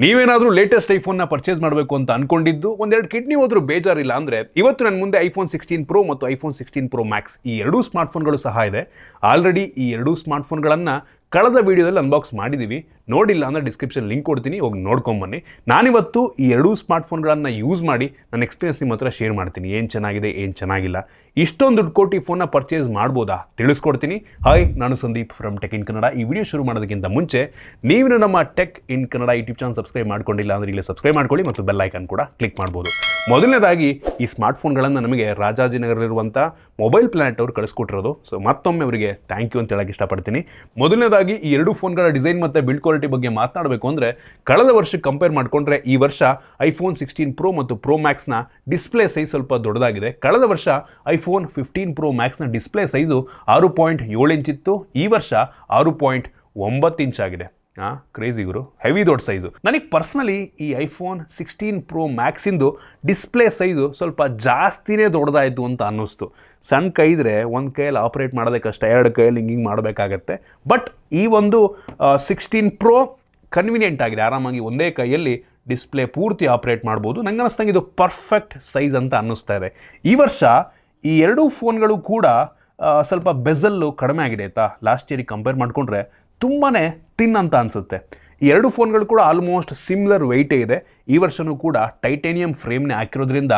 ನೀವೇನಾದರೂ latest ಐಫೋನ್ನ purchase ಮಾಡಬೇಕು ಅಂತ ಅನ್ಕೊಂಡಿದ್ದು ಒಂದೆರಡು ಕಿಡ್ನಿ ಹೋದ್ರೂ ಬೇಜಾರಿಲ್ಲ ಅಂದರೆ ಇವತ್ತು ನನ್ನ ಮುಂದೆ ಐಫೋನ್ 16 ಪ್ರೋ ಮತ್ತು ಐಫೋನ್ 16 ಪ್ರೋ ಮ್ಯಾಕ್ಸ್ ಈ ಎರಡೂ ಸ್ಮಾರ್ಟ್ಫೋನ್ಗಳು ಸಹ ಇದೆ. ಆಲ್ರೆಡಿ ಈ ಎರಡೂ ಸ್ಮಾರ್ಟ್ಫೋನ್ಗಳನ್ನು ಕಳೆದ ವೀಡಿಯೋದಲ್ಲಿ ಅನ್ಬಾಕ್ಸ್ ಮಾಡಿದ್ದೀವಿ. ನೋಡಿಲ್ಲ ಅಂದರೆ ಡಿಸ್ಕ್ರಿಪ್ಷನ್ ಲಿಂಕ್ ಕೊಡ್ತೀನಿ, ಹೋಗಿ ನೋಡ್ಕೊಂಬನ್ನಿ. ನಾನಿವತ್ತು ಈ ಎರಡೂ ಸ್ಮಾರ್ಟ್ಫೋನ್ಗಳನ್ನು ಯೂಸ್ ಮಾಡಿ ನನ್ನ ಎಕ್ಸ್ಪೀರಿಯನ್ಸ್ ನಿಮ್ಮ ಹತ್ರ ಶೇರ್ ಮಾಡ್ತೀನಿ. ಏನು ಚೆನ್ನಾಗಿದೆ, ಏನು ಚೆನ್ನಾಗಿಲ್ಲ, ಇಷ್ಟೊಂದು ದುಡ್ಡು ಕೊಟ್ಟು ಈ ಫೋನ್ನ ಪರ್ಚೇಸ್ ಮಾಡ್ಬೋದಾ ತಿಳಿಸ್ಕೊಡ್ತೀನಿ. ಹಾಯ್, ನಾನು Sandeep from tech in Kannada. ಈ ವಿಡಿಯೋ ಶುರು ಮಾಡೋದಕ್ಕಿಂತ ಮುಂಚೆ ನೀವು ನಮ್ಮ tech in Kannada YouTube channel subscribe ಮಾಡ್ಕೊಂಡಿಲ್ಲ ಅಂದರೆ ಇಲ್ಲಿ ಸಬ್ಸ್ಕ್ರೈಬ್ ಮಾಡ್ಕೊಳ್ಳಿ ಮತ್ತು ಬೆಲ್ ಐಕಾನ್ ಕೂಡ ಕ್ಲಿಕ್ ಮಾಡ್ಬೋದು. ಮೊದಲನೇದಾಗಿ ಈ ಸ್ಮಾರ್ಟ್ಫೋನ್ಗಳನ್ನು ನಮಗೆ ರಾಜಾಜಿನಗರಲ್ಲಿರುವಂಥ ಮೊಬೈಲ್ ಪ್ಲಾನೆಟ್ ಅವರು ಕಳಿಸ್ಕೊಟ್ಟಿರೋದು. ಸೊ ಮತ್ತೊಮ್ಮೆ ಅವರಿಗೆ ಥ್ಯಾಂಕ್ ಯು ಅಂತ ಹೇಳಕ್ಕೆ ಇಷ್ಟಪಡ್ತೀನಿ. ಮೊದಲನೇದಾಗಿ ಈ ಎರಡು ಫೋನ್ಗಳ ಡಿಸೈನ್ ಮತ್ತು ಬಿಲ್ಡ್ ಕ್ವಾಲಿಟಿ ಬಗ್ಗೆ ಮಾತನಾಡಬೇಕು ಅಂದರೆ ಕಳೆದ ವರ್ಷಕ್ಕೆ ಕಂಪೇರ್ ಮಾಡಿಕೊಂಡ್ರೆ ಈ ವರ್ಷ ಐಫೋನ್ 16 ಪ್ರೋ ಮತ್ತು ಪ್ರೋ ಮ್ಯಾಕ್ಸ್ನ ಡಿಸ್ಪ್ಲೇ ಸೈಜ್ ಸ್ವಲ್ಪ ದೊಡ್ಡದಾಗಿದೆ. ಕಳೆದ ವರ್ಷ ಐಫೋನ್ 15 ಪ್ರೋ ಮ್ಯಾಕ್ಸ್ನ ಡಿಸ್ಪ್ಲೇ ಸೈಜು 6.7 ಇಂಚ್ ಇತ್ತು. ಈ ವರ್ಷ 6.9 ಇಂಚ್ ಆಗಿದೆ. ಕ್ರೇಜಿ ಗುರು, ಹೆವಿ ದೊಡ್ಡ ಸೈಜು. ನನಗೆ ಪರ್ಸ್ನಲಿ ಈ ಐಫೋನ್ 16 ಪ್ರೋ ಮ್ಯಾಕ್ಸಿಂದು ಡಿಸ್ಪ್ಲೇ ಸೈಜು ಸ್ವಲ್ಪ ಜಾಸ್ತಿನೇ ದೊಡ್ಡದಾಯಿತು ಅಂತ ಅನ್ನಿಸ್ತು. ಸಣ್ಣ ಕೈ ಇದ್ರೆ ಒಂದು ಕೈಯಲ್ಲಿ ಆಪ್ರೇಟ್ ಮಾಡೋದೇ ಕಷ್ಟ, ಎರಡು ಕೈಯಲ್ಲಿ ಹಿಂಗೆ ಮಾಡಬೇಕಾಗತ್ತೆ. ಬಟ್ ಈ ಒಂದು 16 ಪ್ರೋ ಕನ್ವಿನಿಯೆಂಟ್ ಆಗಿದೆ, ಆರಾಮಾಗಿ ಒಂದೇ ಕೈಯಲ್ಲಿ ಡಿಸ್ಪ್ಲೇ ಪೂರ್ತಿ ಆಪ್ರೇಟ್ ಮಾಡ್ಬೋದು. ನಂಗೆ ಅನ್ನಿಸ್ತಂಗೆ ಇದು ಪರ್ಫೆಕ್ಟ್ ಸೈಜ್ ಅಂತ ಅನ್ನಿಸ್ತಾ ಇದೆ. ಈ ವರ್ಷ ಈ ಎರಡೂ ಫೋನ್ಗಳು ಕೂಡ ಸ್ವಲ್ಪ ಬೆಜಲ್ಲು ಕಡಿಮೆ ಆಗಿದೆ ಆಯಿತಾ. ಲಾಸ್ಟ್ ಇಯರಿಗೆ ಕಂಪೇರ್ ಮಾಡಿಕೊಂಡ್ರೆ ತುಂಬಾ ತಿನ್ ಅಂತ ಅನಿಸುತ್ತೆ. ಈ ಎರಡು ಫೋನ್ಗಳು ಕೂಡ ಆಲ್ಮೋಸ್ಟ್ ಸಿಮಿಲರ್ ವೆಯ್ಟೇ ಇದೆ. ಈ ವರ್ಷವೂ ಕೂಡ ಟೈಟೇನಿಯಂ ಫ್ರೇಮ್ನೇ ಹಾಕಿರೋದ್ರಿಂದ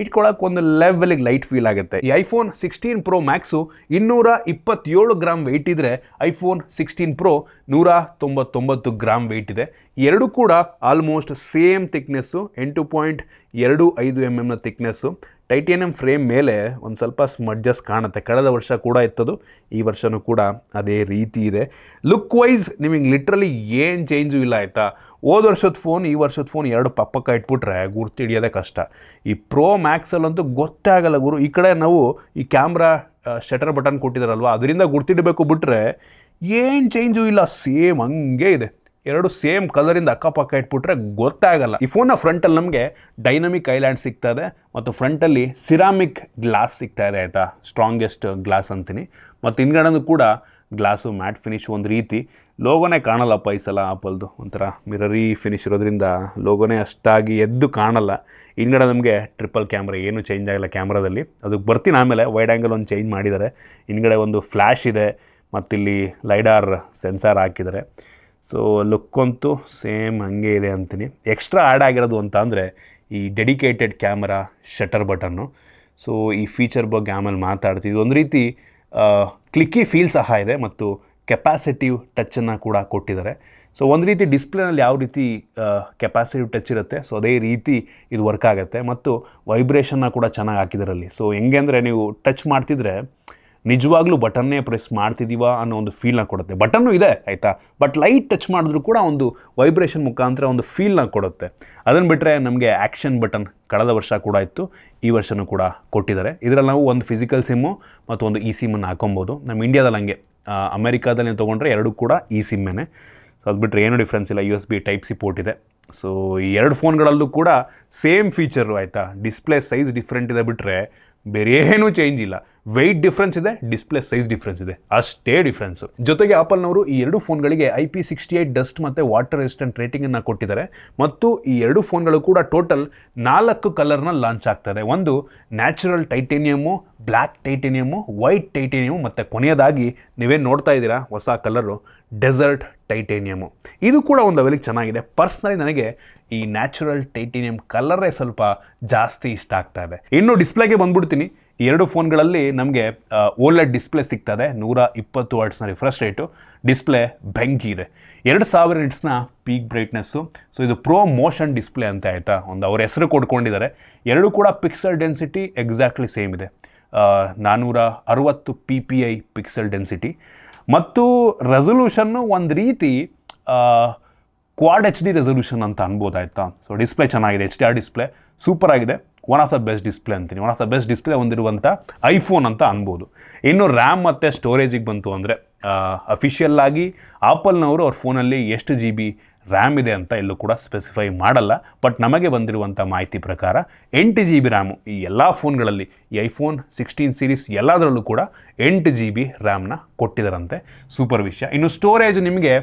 ಇಟ್ಕೊಳ್ಳೋಕೆ ಒಂದು ಲೆವೆಲಿಗೆ ಲೈಟ್ ಫೀಲ್ ಆಗುತ್ತೆ. ಈ iPhone 16 pro max 227 gram weight ಇದ್ದರೆ ಐಫೋನ್ 16 ಪ್ರೋ 199 ಗ್ರಾಮ್ ವೆಯ್ಟ್ ಇದೆ. ಎರಡೂ ಕೂಡ almost same thickness, 8.25 mm thickness. Titanium frame ಮೇಲೆ ಒಂದು ಸ್ವಲ್ಪ ಸ್ಮಡ್ಜಸ್ ಕಾಣುತ್ತೆ. ಕಳೆದ ವರ್ಷ ಕೂಡ ಇತ್ತದು, ಈ ವರ್ಷವೂ ಕೂಡ ಅದೇ ರೀತಿ ಇದೆ. ಲುಕ್ ವೈಸ್ ನಿಮಗೆ ಲಿಟ್ರಲಿ ಏನು ಚೇಂಜು ಇಲ್ಲ ಆಯಿತಾ. ಹೋದ ವರ್ಷದ ಫೋನ್ ಈ ವರ್ಷದ ಫೋನ್ ಎರಡು ಪಕ್ಕ ಇಟ್ಬಿಟ್ರೆ ಗುರ್ತು ಹಿಡಿಯೋದೇ ಕಷ್ಟ. ಈ ಪ್ರೋ ಮ್ಯಾಕ್ಸಲ್ಲಂತೂ ಗೊತ್ತೇ ಆಗಲ್ಲ ಗುರು. ಈ ಕಡೆ ನಾವು ಈ ಕ್ಯಾಮ್ರಾ ಶಟರ್ ಬಟನ್ ಕೊಟ್ಟಿದ್ದಾರಲ್ವ, ಅದರಿಂದ ಗುರ್ತಿಡಬೇಕು ಬಿಟ್ಟರೆ ಏನು ಚೇಂಜು ಇಲ್ಲ, ಸೇಮ್ ಹಂಗೆ ಇದೆ. ಎರಡು ಸೇಮ್ ಕಲರಿಂದ ಅಕ್ಕಪಕ್ಕ ಇಟ್ಬಿಟ್ರೆ ಗೊತ್ತಾಗಲ್ಲ. ಈ ಫೋನ್ನ ಫ್ರಂಟಲ್ಲಿ ನಮಗೆ ಡೈನಮಿಕ್ ಐಲ್ಯಾಂಡ್ ಸಿಗ್ತಾ ಇದೆ ಮತ್ತು ಫ್ರಂಟಲ್ಲಿ ಸಿರಾಮಿಕ್ ಗ್ಲಾಸ್ ಸಿಗ್ತಾ ಇದೆ ಆಯಿತಾ. ಸ್ಟ್ರಾಂಗೆಸ್ಟ್ ಗ್ಲಾಸ್ ಅಂತೀನಿ. ಮತ್ತು ಹಿಂದ್ಗಡೆನೂ ಕೂಡ ಗ್ಲಾಸು ಮ್ಯಾಟ್ ಫಿನಿಶ್ ಒಂದು ರೀತಿ. ಲೋಗೋನೇ ಕಾಣಲ್ಲಪ್ಪ ಈ ಸಲ ಆಪಲ್ದು, ಒಂಥರ ಮಿರರಿ ಫಿನಿಶ್ ಇರೋದ್ರಿಂದ ಲೋಗೋನೇ ಅಷ್ಟಾಗಿ ಎದ್ದು ಕಾಣಲ್ಲ. ಹಿಂದ್ಗಡೆ ನಮಗೆ ಟ್ರಿಪಲ್ ಕ್ಯಾಮ್ರಾ, ಏನೂ ಚೇಂಜ್ ಆಗಿಲ್ಲ ಕ್ಯಾಮ್ರಾದಲ್ಲಿ. ಅದಕ್ಕೆ ಬರ್ತೀನಿ ಆಮೇಲೆ. ವೈಡ್ ಆ್ಯಂಗಲ್ ಒಂದು ಚೇಂಜ್ ಮಾಡಿದ್ದಾರೆ. ಹಿಂದ್ಗಡೆ ಒಂದು ಫ್ಲ್ಯಾಶ್ ಇದೆ ಮತ್ತಿಲ್ಲಿ ಲೈಡಾರ್ ಸೆನ್ಸಾರ್ ಹಾಕಿದ್ದಾರೆ. ಸೊ ಲುಕ್ಕಂತೂ ಸೇಮ್ ಹಂಗೆ ಇದೆ ಅಂತೀನಿ. ಎಕ್ಸ್ಟ್ರಾ ಆ್ಯಡ್ ಆಗಿರೋದು ಅಂತ ಅಂದರೆ ಈ dedicated camera shutter button. So ಈ ಫೀಚರ್ ಬಗ್ಗೆ ಆಮೇಲೆ ಮಾತಾಡ್ತಿದ್ವಿ. ಒಂದು ರೀತಿ ಕ್ಲಿಕ್ಕಿ ಫೀಲ್ ಸಹ ಇದೆ ಮತ್ತು ಕೆಪಾಸಿಟಿವ್ ಟಚ್ಚನ್ನು ಕೂಡ ಕೊಟ್ಟಿದ್ದಾರೆ. ಸೊ ಒಂದು ರೀತಿ ಡಿಸ್ಪ್ಲೇನಲ್ಲಿ ಯಾವ ರೀತಿ ಕೆಪಾಸಿಟಿವ್ ಟಚ್ ಇರುತ್ತೆ, ಸೊ ಅದೇ ರೀತಿ ಇದು ವರ್ಕ್ ಆಗುತ್ತೆ. ಮತ್ತು ವೈಬ್ರೇಷನ್ನ ಕೂಡ ಚೆನ್ನಾಗಿ ಹಾಕಿದಾರಲ್ಲಿ. ಸೊ ಹೆಂಗೆ ಅಂದರೆ ನೀವು ಟಚ್ ಮಾಡ್ತಿದ್ರೆ ನಿಜವಾಗ್ಲೂ ಬಟನ್ನೇ ಪ್ರೆಸ್ ಮಾಡ್ತಿದ್ದೀವಾ ಅನ್ನೋ ಒಂದು ಫೀಲ್ನ ಕೊಡುತ್ತೆ. ಬಟನ್ನು ಇದೆ ಆಯಿತಾ, ಬಟ್ ಲೈಟ್ ಟಚ್ ಮಾಡಿದ್ರೂ ಕೂಡ ಒಂದು ವೈಬ್ರೇಷನ್ ಮುಖಾಂತರ ಒಂದು ಫೀಲ್ನ ಕೊಡುತ್ತೆ. ಅದನ್ನು ಬಿಟ್ಟರೆ ನಮಗೆ ಆ್ಯಕ್ಷನ್ ಬಟನ್ ಕಳೆದ ವರ್ಷ ಕೂಡ ಇತ್ತು, ಈ ವರ್ಷವೂ ಕೂಡ ಕೊಟ್ಟಿದ್ದಾರೆ. ಇದರಲ್ಲಿ ನಾವು ಒಂದು ಫಿಸಿಕಲ್ ಸಿಮ್ಮು ಮತ್ತು ಒಂದು ಇ ಸಿಮ್ಮನ್ನು ಹಾಕೊಬೋದು. ನಮ್ಮ ಇಂಡಿಯಾದಲ್ಲಿ ಹಂಗೆ, ಅಮೆರಿಕಾದಲ್ಲಿ ತೊಗೊಂಡ್ರೆ ಎರಡೂ ಕೂಡ ಇ ಸಿಮ್ಮೇನೆ. ಸೊ ಅದು ಬಿಟ್ಟರೆ ಏನೂ ಡಿಫ್ರೆನ್ಸ್ ಇಲ್ಲ. USB Type-C ಪೋರ್ಟ್ ಇದೆ. ಸೊ ಈ ಎರಡು ಫೋನ್ಗಳಲ್ಲೂ ಕೂಡ ಸೇಮ್ ಫೀಚರು ಆಯಿತಾ. ಡಿಸ್ಪ್ಲೇ ಸೈಜ್ ಡಿಫ್ರೆಂಟ್ ಇದೆ ಬಿಟ್ಟರೆ ಬೇರೆ ಏನೂ ಚೇಂಜ್ ಇಲ್ಲ. ವೆಯ್ಟ್ ಡಿಫ್ರೆನ್ಸ್ ಇದೆ, ಡಿಸ್ಪ್ಲೇ ಸೈಜ್ ಡಿಫ್ರೆನ್ಸ್ ಇದೆ, ಅಷ್ಟೇ ಡಿಫ್ರೆನ್ಸು. ಜೊತೆಗೆ ಆಪಲ್ನವರು ಈ ಎರಡು ಫೋನ್ಗಳಿಗೆ IP68 ಡಸ್ಟ್ ಮತ್ತು ವಾಟರ್ ರೆಸಿಸ್ಟೆಂಟ್ ರೇಟಿಂಗನ್ನು ಕೊಟ್ಟಿದ್ದಾರೆ. ಮತ್ತು ಈ ಎರಡು ಫೋನ್ಗಳು ಕೂಡ ಟೋಟಲ್ 4 ಕಲರ್ನ ಲಾಂಚ್ ಆಗ್ತದೆ. ಒಂದು ನ್ಯಾಚುರಲ್ ಟೈಟೇನಿಯಮು, ಬ್ಲ್ಯಾಕ್ ಟೈಟೇನಿಯಮು, ವೈಟ್ ಟೈಟೇನಿಯಮು ಮತ್ತು ಕೊನೆಯದಾಗಿ ನೀವೇನು ನೋಡ್ತಾ ಇದ್ದೀರಾ ಹೊಸ ಕಲರು ಡೆಸರ್ಟ್ ಟೈಟೇನಿಯಮು. ಇದು ಕೂಡ ಒಂದು ಲೆವೆಲಿಗೆ ಚೆನ್ನಾಗಿದೆ. ಪರ್ಸ್ನಲಿ ನನಗೆ ಈ ನ್ಯಾಚುರಲ್ ಟೈಟೇನಿಯಂ ಕಲರೇ ಸ್ವಲ್ಪ ಜಾಸ್ತಿ ಇಷ್ಟ ಆಗ್ತಾ ಇದೆ. ಇನ್ನು ಡಿಸ್ಪ್ಲೇಗೆ ಬಂದ್ಬಿಡ್ತೀನಿ. ಈ ಎರಡು ಫೋನ್ಗಳಲ್ಲಿ ನಮಗೆ OLED ಡಿಸ್ಪ್ಲೇ ಸಿಗ್ತದೆ. 120 Hz ರಿಫ್ರೆಶ್ ರೇಟು. ಡಿಸ್ಪ್ಲೇ ಬೆಂಕಿ ಇದೆ. 2000 ನಿಟ್ಸ್ನ ಪೀಕ್ ಬ್ರೈಟ್ನೆಸ್ಸು. ಸೊ ಇದು ಪ್ರೋ ಮೋಷನ್ ಡಿಸ್ಪ್ಲೇ ಅಂತ ಆಯಿತಾ, ಒಂದು ಅವ್ರ ಹೆಸರು ಕೊಡ್ಕೊಂಡಿದ್ದಾರೆ. ಎರಡೂ ಕೂಡ ಪಿಕ್ಸೆಲ್ ಡೆನ್ಸಿಟಿ ಎಕ್ಸಾಕ್ಟ್ಲಿ ಸೇಮ್ ಇದೆ. 460 PPI ಪಿಕ್ಸೆಲ್ ಡೆನ್ಸಿಟಿ. ಮತ್ತು ರೆಸೊಲ್ಯೂಷನ್ನು ಒಂದು ರೀತಿ ಕ್ವಾಡ್ HD ರೆಸೊಲ್ಯೂಷನ್ ಅಂತ ಅನ್ಬೋದಾಯ್ತಾ. ಸೊ ಡಿಸ್ಪ್ಲೇ ಚೆನ್ನಾಗಿದೆ, HDR ಡಿಸ್ಪ್ಲೇ ಸೂಪರ್ ಆಗಿದೆ. One of the best display ಅಂತೀನಿ. One of the best display ಹೊಂದಿರುವಂಥ ಐಫೋನ್ ಅಂತ ಅನ್ಬೋದು. ಇನ್ನು ರ್ಯಾಮ್ ಮತ್ತು ಸ್ಟೋರೇಜಿಗೆ ಬಂತು ಅಂದರೆ ಅಫಿಷಿಯಲ್ ಆಗಿ ಆಪಲ್ನವರು ಅವ್ರ ಫೋನಲ್ಲಿ ಎಷ್ಟು GB ರ್ಯಾಮ್ ಇದೆ ಅಂತ ಎಲ್ಲೂ ಕೂಡ ಸ್ಪೆಸಿಫೈ ಮಾಡಲ್ಲ. ಬಟ್ ನಮಗೆ ಬಂದಿರುವಂಥ ಮಾಹಿತಿ ಪ್ರಕಾರ 8 GB ರ್ಯಾಮು ಈ ಎಲ್ಲ ಫೋನ್ಗಳಲ್ಲಿ, ಈ ಐಫೋನ್ 16 ಸೀರೀಸ್ ಎಲ್ಲದರಲ್ಲೂ ಕೂಡ 8 GB ರ್ಯಾಮ್ನ ಕೊಟ್ಟಿದ್ದಾರಂತೆ. ಸೂಪರ್ ವಿಷಯ. ಇನ್ನು ಸ್ಟೋರೇಜ್ ನಿಮಗೆ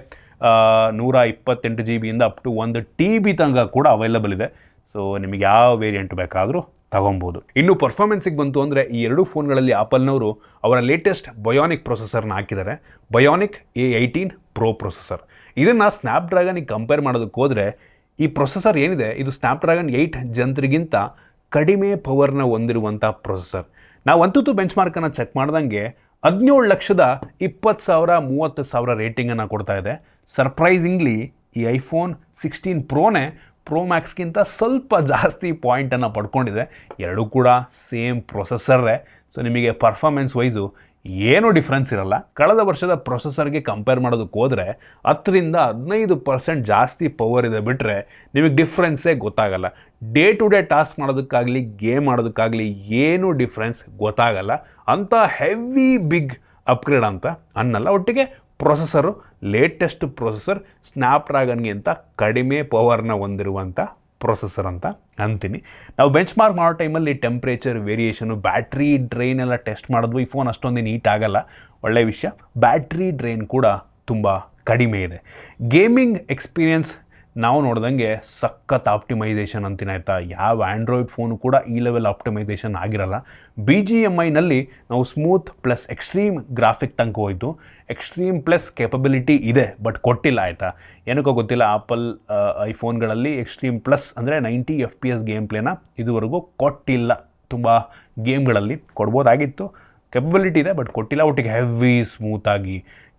128 GB ಅಪ್ ಟು 1 TB ತನಕ ಕೂಡ ಅವೈಲಬಲ್ ಇದೆ. ಸೊ ನಿಮಗೆ ಯಾವ ವೇರಿಯಂಟ್ ಬೇಕಾದರೂ ತಗೊಬೋದು. ಇನ್ನು ಪರ್ಫಾರ್ಮೆನ್ಸಿಗೆ ಬಂತು ಅಂದರೆ ಈ ಎರಡೂ ಫೋನ್ಗಳಲ್ಲಿ ಆಪಲ್ನವರು ಅವರ ಲೇಟೆಸ್ಟ್ ಬಯೋನಿಕ್ ಪ್ರೊಸೆಸರ್ನ ಹಾಕಿದ್ದಾರೆ. Bionic A18 Pro processor. ಇದನ್ನು ಸ್ನ್ಯಾಪ್ಡ್ರ್ಯಾಗನ್ಗೆ ಕಂಪೇರ್ ಮಾಡೋದಕ್ಕೆ ಹೋದರೆ ಈ ಪ್ರೊಸೆಸರ್ ಏನಿದೆ ಇದು ಸ್ನ್ಯಾಪ್ಡ್ರ್ಯಾಗನ್ 8 Gen 3ಗಿಂತ ಕಡಿಮೆ ಪವರ್ನ ಹೊಂದಿರುವಂಥ ಪ್ರೊಸೆಸರ್. ನಾವು ಅಂತೂ ಬೆಂಚ್ ಮಾರ್ಕನ್ನು ಚೆಕ್ ಮಾಡ್ದಂಗೆ 17,20,000-30,000 ರೇಟಿಂಗನ್ನು ಕೊಡ್ತಾ ಇದೆ. ಸರ್ಪ್ರೈಸಿಂಗ್ಲಿ ಈ iPhone 16 Proನೇ ಪ್ರೋ ಮ್ಯಾಕ್ಸ್ಗಿಂತ ಸ್ವಲ್ಪ ಜಾಸ್ತಿ ಪಾಯಿಂಟನ್ನು ಪಡ್ಕೊಂಡಿದೆ. ಎರಡೂ ಕೂಡ ಸೇಮ್ ಪ್ರೊಸೆಸರ್ರೇ. ಸೊ ನಿಮಗೆ ಪರ್ಫಾರ್ಮೆನ್ಸ್ ವೈಸು ಏನೂ ಡಿಫ್ರೆನ್ಸ್ ಇರಲ್ಲ. ಕಳೆದ ವರ್ಷದ ಪ್ರೊಸೆಸರ್ಗೆ ಕಂಪೇರ್ ಮಾಡೋದಕ್ಕೆ ಹೋದರೆ 10-15% ಜಾಸ್ತಿ ಪವರ್ ಇದೆ ಬಿಟ್ಟರೆ ನಿಮಗೆ ಡಿಫ್ರೆನ್ಸೇ ಗೊತ್ತಾಗಲ್ಲ. ಡೇ ಟು ಡೇ ಟಾಸ್ಕ್ ಮಾಡೋದಕ್ಕಾಗಲಿ ಗೇಮ್ ಆಡೋದಕ್ಕಾಗಲಿ ಏನೂ ಡಿಫ್ರೆನ್ಸ್ ಗೊತ್ತಾಗಲ್ಲ. ಅಂಥ ಹೆವಿ ಬಿಗ್ ಅಪ್ಗ್ರೇಡ್ ಅಂತ ಅನ್ನಲ್ಲ. ಒಟ್ಟಿಗೆ ಪ್ರೊಸೆಸರು ಲೇಟೆಸ್ಟ್ ಪ್ರೊಸೆಸರ್ ಸ್ನ್ಯಾಪ್ಡ್ರ್ಯಾಗನ್ಗಿಂತ ಕಡಿಮೆ ಪವರ್ನ ಹೊಂದಿರುವಂಥ ಪ್ರೊಸೆಸರ್ ಅಂತ ಅಂತೀನಿ. ನಾವು ಬೆಂಚ್ ಮಾರ್ಕ್ ಮಾಡೋ ಟೈಮಲ್ಲಿ ಟೆಂಪ್ರೇಚರ್ ವೇರಿಯೇಷನು, ಬ್ಯಾಟ್ರಿ ಡ್ರೈನ್ ಎಲ್ಲ ಟೆಸ್ಟ್ ಮಾಡಿದ್ವು. ಈ ಫೋನ್ ಅಷ್ಟೊಂದು ನೀಟ್ ಆಗಲ್ಲ, ಒಳ್ಳೆಯ ವಿಷಯ. ಬ್ಯಾಟ್ರಿ ಡ್ರೈನ್ ಕೂಡ ತುಂಬ ಕಡಿಮೆ ಇದೆ. ಗೇಮಿಂಗ್ ಎಕ್ಸ್ಪೀರಿಯನ್ಸ್ ನಾವು ನೋಡ್ದಂಗೆ ಸಖತ್ ಆಪ್ಟಿಮೈಸೇಷನ್ ಅಂತೀನಿ ಆಯಿತಾ. ಯಾವ ಆ್ಯಂಡ್ರಾಯ್ಡ್ ಫೋನು ಕೂಡ ಈ ಲೆವೆಲ್ ಆಪ್ಟಿಮೈಸೇಷನ್ ಆಗಿರಲ್ಲ. BGMIನಲ್ಲಿ ನಾವು ಸ್ಮೂತ್ ಪ್ಲಸ್ ಎಕ್ಸ್ಟ್ರೀಮ್ ಗ್ರಾಫಿಕ್ ತನಕ ಹೋಯಿತು. ಎಕ್ಸ್ಟ್ರೀಮ್ ಪ್ಲಸ್ ಕೇಪಬಿಲಿಟಿ ಇದೆ ಬಟ್ ಕೊಟ್ಟಿಲ್ಲ ಆಯಿತಾ. ಏನಕ್ಕೋ ಗೊತ್ತಿಲ್ಲ, ಆಪಲ್ ಐಫೋನ್ಗಳಲ್ಲಿ ಎಕ್ಸ್ಟ್ರೀಮ್ ಪ್ಲಸ್ ಅಂದರೆ 90 FPS ಗೇಮ್ ಪ್ಲೇನ ಇದುವರೆಗೂ ಕೊಟ್ಟಿಲ್ಲ. ತುಂಬ ಗೇಮ್ಗಳಲ್ಲಿ ಕೊಡ್ಬೋದಾಗಿತ್ತು, ಕೆಪಬಿಲಿಟಿ ಇದೆ ಬಟ್ ಕೊಟ್ಟಿಲ್ಲ. ಒಟ್ಟಿಗೆ ಹೆವಿ ಸ್ಮೂತಾಗಿ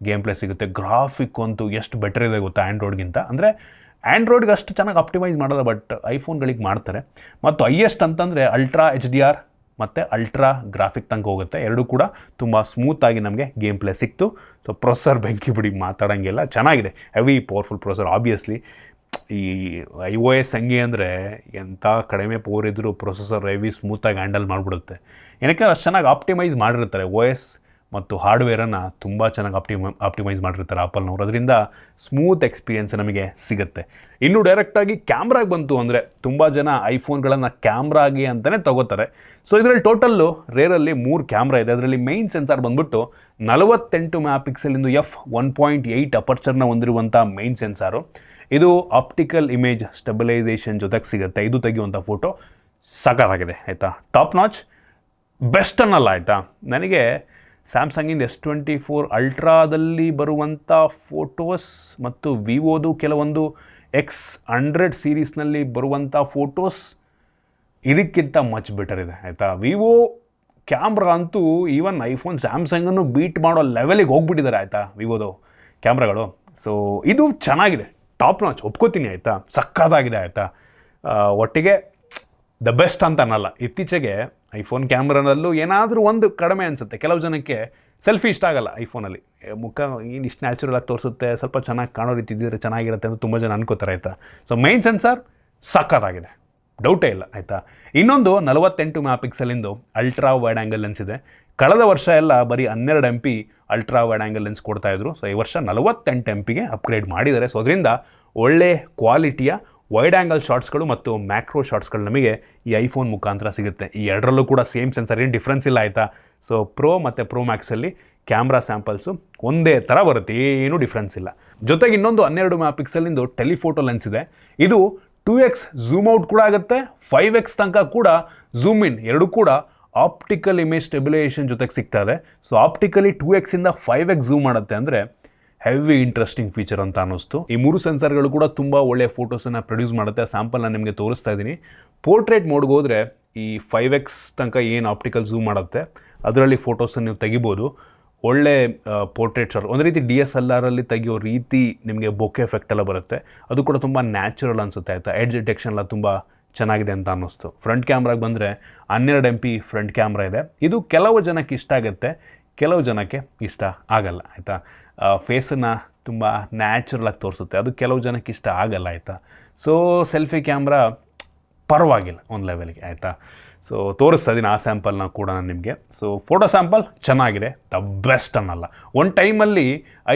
ಗೇಮ್ ಪ್ಲೇ ಸಿಗುತ್ತೆ. ಗ್ರಾಫಿಕ್ ಅಂತೂ ಎಷ್ಟು ಬೆಟರ್ ಇದೆ ಗೊತ್ತಾ ಆ್ಯಂಡ್ರಾಯ್ಡ್ಗಿಂತ. ಅಂದರೆ ಆ್ಯಂಡ್ರಾಯ್ಡ್ಗೆ ಅಷ್ಟು ಚೆನ್ನಾಗಿ ಆಪ್ಟಿಮೈಸ್ ಮಾಡೋಲ್ಲ ಬಟ್ ಐಫೋನ್ಗಳಿಗೆ ಮಾಡ್ತಾರೆ. ಮತ್ತು ಹೈಯೆಸ್ಟ್ ಅಂತಂದರೆ ಅಲ್ಟ್ರಾ HDR ಮತ್ತು ಅಲ್ಟ್ರಾ ಗ್ರಾಫಿಕ್ ತನಕ ಹೋಗುತ್ತೆ. ಎರಡೂ ಕೂಡ ತುಂಬ ಸ್ಮೂತಾಗಿ ನಮಗೆ ಗೇಮ್ ಪ್ಲೇ ಸಿಕ್ತು. ಸೊ ಪ್ರೊಸೆಸರ್ ಬೆಂಕಿ ಬಿಡಿ ಮಾತಾಡೋಂಗಿಲ್ಲ, ಚೆನ್ನಾಗಿದೆ. Heavy powerful processor. ಆಬ್ವಿಯಸ್ಲಿ ಈ iOS ಹಂಗೆ ಅಂದರೆ ಎಂಥ ಕಡಿಮೆ ಪವರ್ ಇದ್ದರೂ ಪ್ರೊಸೆಸರ್ ಹೆವಿ ಸ್ಮೂತಾಗಿ ಹ್ಯಾಂಡಲ್ ಮಾಡಿಬಿಡುತ್ತೆ. ಏನಕ್ಕೆ ಅಷ್ಟು ಚೆನ್ನಾಗಿ ಆಪ್ಟಿಮೈಸ್ ಮಾಡಿರ್ತಾರೆ. OS ಮತ್ತು ಹಾರ್ಡ್ವೇರನ್ನು ತುಂಬ ಚೆನ್ನಾಗಿ ಆಪ್ಟಿಮೈಸ್ ಮಾಡಿರ್ತಾರೆ ಆಪಲ್ನವರು. ಅದರಿಂದ ಸ್ಮೂತ್ ಎಕ್ಸ್ಪೀರಿಯೆನ್ಸ್ ನಮಗೆ ಸಿಗುತ್ತೆ. ಇನ್ನು ಡೈರೆಕ್ಟಾಗಿ ಕ್ಯಾಮ್ರಾಗೆ ಬಂತು ಅಂದರೆ ತುಂಬ ಜನ ಐಫೋನ್ಗಳನ್ನು ಕ್ಯಾಮ್ರಾಗೆ ಅಂತಲೇ ತಗೋತಾರೆ. ಸೊ ಇದರಲ್ಲಿ ಟೋಟಲ್ಲು ರೇರಲ್ಲಿ 3 ಕ್ಯಾಮ್ರಾ ಇದೆ. ಅದರಲ್ಲಿ ಮೈನ್ ಸೆನ್ಸಾರ್ ಬಂದ್ಬಿಟ್ಟು 48 ಮೆಗಾಪಿಕ್ಸೆಲಿಂದು f1.8 ಅಪರ್ಚರ್ನ ಹೊಂದಿರುವಂಥ ಮೈನ್ ಸೆನ್ಸಾರು. ಇದು ಆಪ್ಟಿಕಲ್ ಇಮೇಜ್ ಸ್ಟೆಬಿಲೈಸೇಷನ್ ಜೊತೆಗೆ ಸಿಗುತ್ತೆ. ಇದು ತೆಗೆಯುವಂಥ ಫೋಟೋ ಸಖತ್ತಾಗಿದೆ ಆಯಿತಾ. ಟಾಪ್ ನಾಚ್, ಬೆಸ್ಟ್ ಅನ್ನಲ್ಲ ಆಯಿತಾ. ನನಗೆ ಸ್ಯಾಮ್ಸಂಗಿಂದ S24 ಅಲ್ಟ್ರಾದಲ್ಲಿ ಬರುವಂಥ ಫೋಟೋಸ್ ಮತ್ತು ವಿವೋದು ಕೆಲವೊಂದು X100 ಸೀರೀಸ್ನಲ್ಲಿ ಬರುವಂಥ ಫೋಟೋಸ್ ಇದಕ್ಕಿಂತ ಮಚ್ ಬೆಟರ್ ಇದೆ ಆಯಿತಾ. ವಿವೋ ಕ್ಯಾಮ್ರಾ ಅಂತೂ ಈವನ್ ಐಫೋನ್ ಸ್ಯಾಮ್ಸಂಗನ್ನು ಬೀಟ್ ಮಾಡೋ ಲೆವೆಲಿಗೆ ಹೋಗ್ಬಿಟ್ಟಿದ್ದಾರೆ ಆಯಿತಾ ವಿವೋದು ಕ್ಯಾಮ್ರಾಗಳು. ಸೊ ಇದು ಚೆನ್ನಾಗಿದೆ, ಟಾಪ್ ನಾಚ್ ಒಪ್ಕೋತೀನಿ ಆಯಿತಾ, ಸಕ್ಕತ್ತಾಗಿದೆ ಆಯಿತಾ. ಒಟ್ಟಿಗೆ ದ ಬೆಸ್ಟ್ ಅಂತ ಅನ್ನಲ್ಲ. ಇತ್ತೀಚೆಗೆ ಐಫೋನ್ ಕ್ಯಾಮ್ರಾನಲ್ಲೂ ಏನಾದರೂ ಒಂದು ಕಡಿಮೆ ಅನಿಸುತ್ತೆ. ಕೆಲವು ಜನಕ್ಕೆ ಸೆಲ್ಫಿ ಇಷ್ಟ ಆಗಲ್ಲ ಐಫೋನಲ್ಲಿ. ಮುಖ ಏನು ಇಷ್ಟು ನ್ಯಾಚುರಲಾಗಿ ತೋರಿಸುತ್ತೆ, ಸ್ವಲ್ಪ ಚೆನ್ನಾಗಿ ಕಾಣೋ ರೀತಿ ಇದ್ದರೆ ಚೆನ್ನಾಗಿರುತ್ತೆ ಅಂತ ತುಂಬ ಜನ ಅನ್ಕೋತಾರೆ ಆಯಿತಾ. ಸೊ ಮೈನ್ ಸೆನ್ಸಾರ್ ಸಕ್ಕತ್ತಾಗಿದೆ, ಡೌಟೇ ಇಲ್ಲ ಆಯಿತಾ. ಇನ್ನೊಂದು 48 ಮೆಗಾಪಿಕ್ಸೆಲಿಂದು ಅಲ್ಟ್ರಾ ವೈಡ್ ಆ್ಯಂಗಲ್ ಲೆನ್ಸ್ ಇದೆ. ಕಳೆದ ವರ್ಷ ಎಲ್ಲ ಬರೀ 12 MP ultra wide angle lens ಕೊಡ್ತಾಯಿದ್ರು. ಸೊ ಈ ವರ್ಷ 48 MP ಅಪ್ಗ್ರೇಡ್ ಮಾಡಿದ್ದಾರೆ. ಸೊ ಅದರಿಂದ ಒಳ್ಳೆ ಕ್ವಾಲಿಟಿಯ ವೈಡ್ ಆ್ಯಂಗಲ್ ಶಾರ್ಟ್ಸ್ಗಳು ಮತ್ತು ಮ್ಯಾಕ್ರೋ ಶಾರ್ಟ್ಸ್ಗಳು ನಮಗೆ ಈ ಐಫೋನ್ ಮುಖಾಂತರ ಸಿಗುತ್ತೆ. ಈ ಎರಡರಲ್ಲೂ ಕೂಡ ಸೇಮ್ ಸೆನ್ಸರ್, ಏನು ಡಿಫ್ರೆನ್ಸ್ ಇಲ್ಲ ಆಯಿತಾ. ಸೊ ಪ್ರೋ ಮತ್ತು ಪ್ರೋ ಮ್ಯಾಕ್ಸಲ್ಲಿ ಕ್ಯಾಮ್ರಾ ಸ್ಯಾಂಪಲ್ಸು ಒಂದೇ ಥರ ಬರುತ್ತೆ, ಏನೂ ಡಿಫ್ರೆನ್ಸ್ ಇಲ್ಲ. ಜೊತೆಗೆ ಇನ್ನೊಂದು 12 ಮೆಗಾಪಿಕ್ಸೆಲಿಂದು ಟೆಲಿಫೋಟೋ ಲೆನ್ಸ್ ಇದೆ. ಇದು 2x ಝೂಮ್ ಔಟ್ ಕೂಡ ಆಗುತ್ತೆ, 5x ತನಕ ಕೂಡ ಝೂಮ್ ಇನ್, ಎರಡೂ ಕೂಡ ಆಪ್ಟಿಕಲ್ ಇಮೇಜ್ ಸ್ಟೆಬಿಲೈಸೇಷನ್ ಜೊತೆಗೆ ಸಿಗ್ತಾ ಇದೆ. ಸೊ ಆಪ್ಟಿಕಲಿ 2x ಇಂದ 5x ಝೂಮ್ ಮಾಡುತ್ತೆ ಅಂದರೆ ಹೆವಿ ಇಂಟ್ರೆಸ್ಟಿಂಗ್ ಫೀಚರ್ ಅಂತ ಅನ್ನಿಸ್ತು. ಈ 3 ಸೆನ್ಸರ್ಗಳು ಕೂಡ ತುಂಬ ಒಳ್ಳೆಯ ಫೋಟೋಸನ್ನು ಪ್ರೊಡ್ಯೂಸ್ ಮಾಡುತ್ತೆ. ಸ್ಯಾಂಪಲ್ ನಾನು ನಿಮಗೆ ತೋರಿಸ್ತಾ ಇದ್ದೀನಿ. ಪೋರ್ಟ್ರೇಟ್ ಮೋಡ್ಗೆ ಹೋದರೆ ಈ 5x ತನಕ ಏನು ಆಪ್ಟಿಕಲ್ ಝೂಮ್ ಮಾಡುತ್ತೆ ಅದರಲ್ಲಿ ಫೋಟೋಸನ್ನು ನೀವು ತೆಗಿಬೋದು. ಒಳ್ಳೆ ಪೋರ್ಟ್ರೇಟ್ ಶಾಟ್, ಒಂದು ರೀತಿ DSLRಲ್ಲಿ ತೆಗಿಯೋ ರೀತಿ ನಿಮಗೆ ಬೊಕೆ ಎಫೆಕ್ಟ್ ಎಲ್ಲ ಬರುತ್ತೆ. ಅದು ಕೂಡ ತುಂಬ ನ್ಯಾಚುರಲ್ ಅನಿಸುತ್ತೆ ಆಯಿತಾ. ಎಡ್ಜ್ ಡಿಟೆಕ್ಷನ್ ಎಲ್ಲ ತುಂಬ ಚೆನ್ನಾಗಿದೆ ಅಂತ ಅನ್ನಿಸ್ತು. ಫ್ರಂಟ್ ಕ್ಯಾಮ್ರಾಗೆ ಬಂದರೆ 12 MP ಫ್ರಂಟ್ ಕ್ಯಾಮ್ರಾ ಇದೆ. ಇದು ಕೆಲವು ಜನಕ್ಕೆ ಇಷ್ಟ ಆಗುತ್ತೆ, ಕೆಲವು ಜನಕ್ಕೆ ಇಷ್ಟ ಆಗಲ್ಲ ಆಯಿತಾ. ಫೇಸನ್ನು ತುಂಬ ನ್ಯಾಚುರಲಾಗಿ ತೋರಿಸುತ್ತೆ, ಅದು ಕೆಲವು ಜನಕ್ಕೆ ಇಷ್ಟ ಆಗಲ್ಲ ಆಯಿತಾ. ಸೊ ಸೆಲ್ಫಿ ಕ್ಯಾಮ್ರಾ ಪರವಾಗಿಲ್ಲ ಒಂದು ಲೆವೆಲ್ಗೆ ಆಯಿತಾ. ಸೊ ತೋರಿಸ್ತಾ ಇದ್ದೀನಿ ಆ ಸ್ಯಾಂಪಲ್ನ ಕೂಡ ನಾನು ನಿಮಗೆ. ಸೊ ಫೋಟೋ ಸ್ಯಾಂಪಲ್ ಚೆನ್ನಾಗಿದೆ, ದ ಬೆಸ್ಟ್ ಅನ್ನಲ್ಲ. ಒಂದು ಟೈಮಲ್ಲಿ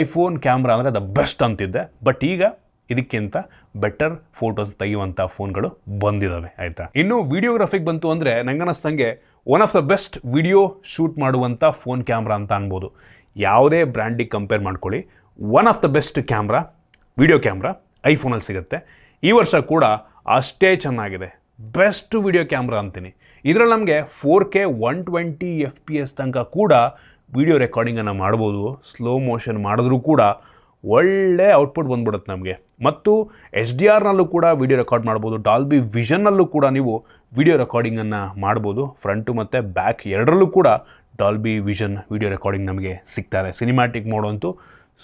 ಐಫೋನ್ ಕ್ಯಾಮ್ರಾ ಅಂದರೆ ದ ಬೆಸ್ಟ್ ಅಂತಿದ್ದೆ, ಬಟ್ ಈಗ ಇದಕ್ಕಿಂತ ಬೆಟರ್ ಫೋಟೋಸ್ ತೆಗೆಯುವಂಥ ಫೋನ್ಗಳು ಬಂದಿದ್ದಾವೆ ಆಯಿತಾ. ಇನ್ನು ವಿಡಿಯೋಗ್ರಫಿಗೆ ಬಂತು ಅಂದರೆ ನಂಗೆ ಅನ್ನಿಸ್ದಂಗೆ one of the best video shoot ಮಾಡುವಂಥ ಫೋನ್ ಕ್ಯಾಮ್ರಾ ಅಂತ ಅನ್ಬೋದು. ಯಾವುದೇ ಬ್ರ್ಯಾಂಡಿಗೆ ಕಂಪೇರ್ ಮಾಡ್ಕೊಳ್ಳಿ, one of the best camera video camera ಐಫೋನಲ್ಲಿ ಸಿಗುತ್ತೆ. ಈ ವರ್ಷ ಕೂಡ ಅಷ್ಟೇ ಚೆನ್ನಾಗಿದೆ, ಬೆಸ್ಟ್ ವಿಡಿಯೋ ಕ್ಯಾಮ್ರಾ ಅಂತೀನಿ. ಇದರಲ್ಲಿ ನಮಗೆ 4K 120 FPS ತನಕ ಕೂಡ ವಿಡಿಯೋ ರೆಕಾರ್ಡಿಂಗನ್ನು ಮಾಡ್ಬೋದು. ಸ್ಲೋ ಮೋಷನ್ ಮಾಡಿದ್ರೂ ಕೂಡ ಒಳ್ಳೆ ಔಟ್ಪುಟ್ ಬಂದ್ಬಿಡುತ್ತೆ ನಮಗೆ. ಮತ್ತು HDRನಲ್ಲೂ ಕೂಡ ವಿಡಿಯೋ ರೆಕಾರ್ಡ್ ಮಾಡ್ಬೋದು. ಡಾಲ್ಬಿ ವಿಷನ್ನಲ್ಲೂ ಕೂಡ ನೀವು ವಿಡಿಯೋ ರೆಕಾರ್ಡಿಂಗನ್ನು ಮಾಡ್ಬೋದು. ಫ್ರಂಟು ಮತ್ತು ಬ್ಯಾಕ್ ಎರಡರಲ್ಲೂ ಕೂಡ ಡಾಲ್ಬಿ ವಿಷನ್ ವಿಡಿಯೋ ರೆಕಾರ್ಡಿಂಗ್ ನಮಗೆ ಸಿಗ್ತಾರೆ. ಸಿನಿಮ್ಯಾಟಿಕ್ ಮೋಡ್ ಅಂತೂ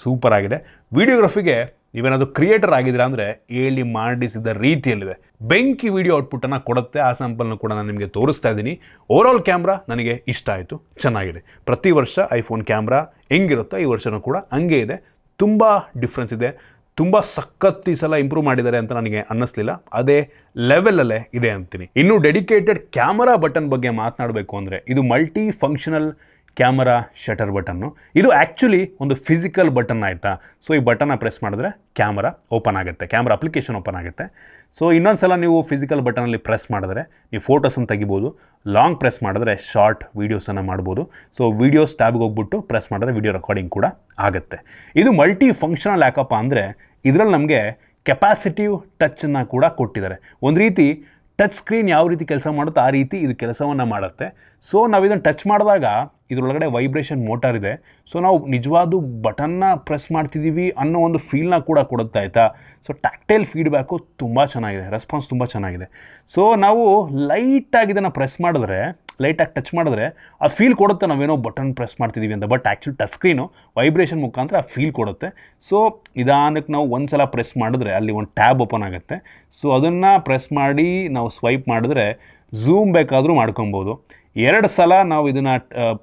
ಸೂಪರ್ ಆಗಿದೆ. ವಿಡಿಯೋಗ್ರಫಿಗೆ ನೀವೇನಾದರೂ ಕ್ರಿಯೇಟರ್ ಆಗಿದ್ದೀರಾ ಅಂದರೆ ಹೇಳಿ ಮಾಡಿಸಿದ ರೀತಿಯಲ್ಲಿದೆ. ಬೆಂಕಿ ವಿಡಿಯೋ ಔಟ್ಪುಟ್ಟನ್ನು ಕೊಡುತ್ತೆ. ಆ ಸ್ಯಾಂಪಲ್ನ ಕೂಡ ನಾನು ನಿಮಗೆ ತೋರಿಸ್ತಾ ಇದ್ದೀನಿ. ಓವರಾಲ್ ಕ್ಯಾಮ್ರಾ ನನಗೆ ಇಷ್ಟ ಆಯಿತು, ಚೆನ್ನಾಗಿದೆ. ಪ್ರತಿ ವರ್ಷ ಐಫೋನ್ ಕ್ಯಾಮ್ರಾ ಹೆಂಗಿರುತ್ತೋ ಈ ವರ್ಷವೂ ಕೂಡ ಹಂಗೆ ಇದೆ. ತುಂಬ ಡಿಫ್ರೆನ್ಸ್ ಇದೆ. ತುಂಬ ಸಖತ್ ಈ ಸಲ ಇಂಪ್ರೂವ್ ಮಾಡಿದ್ದಾರೆ ಅಂತ ನನಗೆ ಅನ್ನಿಸ್ಲಿಲ್ಲ. ಅದೇ ಲೆವೆಲಲ್ಲೇ ಇದೆ ಅಂತೀನಿ. ಇನ್ನು ಡೆಡಿಕೇಟೆಡ್ ಕ್ಯಾಮರಾ ಬಟನ್ ಬಗ್ಗೆ ಮಾತನಾಡಬೇಕು ಅಂದರೆ ಇದು multi functional camera shutter button. ಇದು ಆ್ಯಕ್ಚುಲಿ ಒಂದು ಫಿಸಿಕಲ್ ಬಟನ್ ಆಯಿತಾ. ಸೊ ಈ ಬಟನ್ನ ಪ್ರೆಸ್ ಮಾಡಿದ್ರೆ ಕ್ಯಾಮರಾ ಓಪನ್ ಆಗುತ್ತೆ, ಕ್ಯಾಮ್ರಾ ಅಪ್ಲಿಕೇಶನ್ ಓಪನ್ ಆಗುತ್ತೆ. ಸೊ ಇನ್ನೊಂದು ಸಲ ನೀವು ಫಿಸಿಕಲ್ ಬಟನಲ್ಲಿ ಪ್ರೆಸ್ ಮಾಡಿದ್ರೆ ನೀವು ಫೋಟೋಸನ್ನು ತೆಗಿಬೋದು. ಲಾಂಗ್ ಪ್ರೆಸ್ ಮಾಡಿದ್ರೆ ಶಾರ್ಟ್ ವೀಡಿಯೋಸನ್ನು ಮಾಡ್ಬೋದು. ಸೊ ವೀಡಿಯೋಸ್ ಟ್ಯಾಬ್ಗೆ ಹೋಗ್ಬಿಟ್ಟು ಪ್ರೆಸ್ ಮಾಡಿದ್ರೆ ವಿಡಿಯೋ ರೆಕಾರ್ಡಿಂಗ್ ಕೂಡ ಆಗುತ್ತೆ. ಇದು ಮಲ್ಟಿ ಫಂಕ್ಷನಲ್ ಯಾಕಪ್ಪ ಅಂದರೆ ಇದರಲ್ಲಿ ನಮಗೆ ಕೆಪಾಸಿಟಿವ್ ಟಚ್ಚನ್ನು ಕೂಡ ಕೊಟ್ಟಿದ್ದಾರೆ. ಒಂದು ರೀತಿ ಟಚ್ ಸ್ಕ್ರೀನ್ ಯಾವ ರೀತಿ ಕೆಲಸ ಮಾಡುತ್ತೋ ಆ ರೀತಿ ಇದು ಕೆಲಸವನ್ನು ಮಾಡುತ್ತೆ. ಸೊ ನಾವು ಇದನ್ನು ಟಚ್ ಮಾಡಿದಾಗ ಇದರೊಳಗಡೆ ವೈಬ್ರೇಷನ್ ಮೋಟಾರ್ ಇದೆ. ಸೊ ನಾವು ನಿಜವಾದ ಬಟನ್ನ ಪ್ರೆಸ್ ಮಾಡ್ತಿದ್ದೀವಿ ಅನ್ನೋ ಒಂದು ಫೀಲ್ನ ಕೂಡ ಕೊಡುತ್ತೆ ಆಯಿತಾ. ಸೊ ಟ್ಯಾಕ್ಟೈಲ್ ಫೀಡ್ಬ್ಯಾಕು ತುಂಬ ಚೆನ್ನಾಗಿದೆ, ರೆಸ್ಪಾನ್ಸ್ ತುಂಬ ಚೆನ್ನಾಗಿದೆ. ಸೊ ನಾವು ಲೈಟಾಗಿ ಇದನ್ನು ಪ್ರೆಸ್ ಮಾಡಿದ್ರೆ, ಲೈಟಾಗಿ ಟಚ್ ಮಾಡಿದ್ರೆ ಆ ಫೀಲ್ ಕೊಡುತ್ತೆ ನಾವೇನೋ ಬಟನ್ ಪ್ರೆಸ್ ಮಾಡ್ತಿದ್ದೀವಿ ಅಂತ. But actually touch screen vibration ಮುಖಾಂತರ ಆ ಫೀಲ್ ಕೊಡುತ್ತೆ. ಸೊ ನಿಧಾನಕ್ಕೆ ನಾವು ಒಂದು ಸಲ ಪ್ರೆಸ್ ಮಾಡಿದ್ರೆ ಅಲ್ಲಿ ಒಂದು ಟ್ಯಾಬ್ ಓಪನ್ ಆಗುತ್ತೆ. ಸೊ ಅದನ್ನು ಪ್ರೆಸ್ ಮಾಡಿ ನಾವು ಸ್ವೈಪ್ ಮಾಡಿದ್ರೆ ಝೂಮ್ ಬೇಕಾದರೂ ಮಾಡ್ಕೊಬೋದು. 2 ಸಲ ನಾವು ಇದನ್ನು